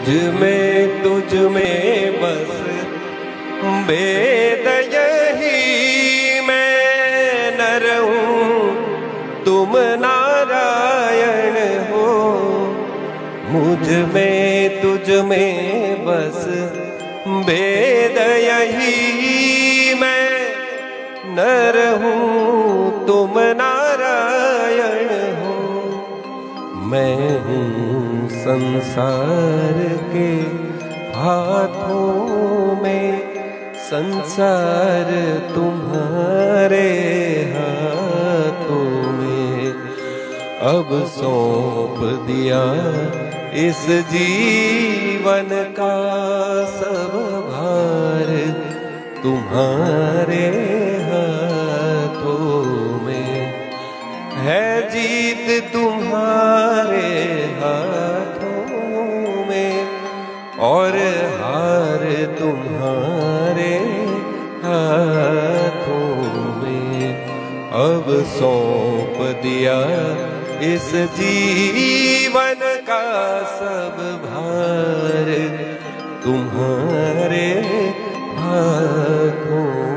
तुझ में बस भेद यही मैं नर हूँ तुम नारायण हो। मुझ में तुझ में बस भेद यही मैं नर हूँ तुम नारायण हो। मैं हूँ संसार के हाथों में, संसार तुम्हारे हाथों में। अब सौंप दिया इस जीवन का सब भार तुम्हारे हाथों में। है जीत तुम्हारे हाथों में और हार तुम्हारे हाथों में। अब सौंप दिया इस जीवन का सब भार तुम्हारे हाथों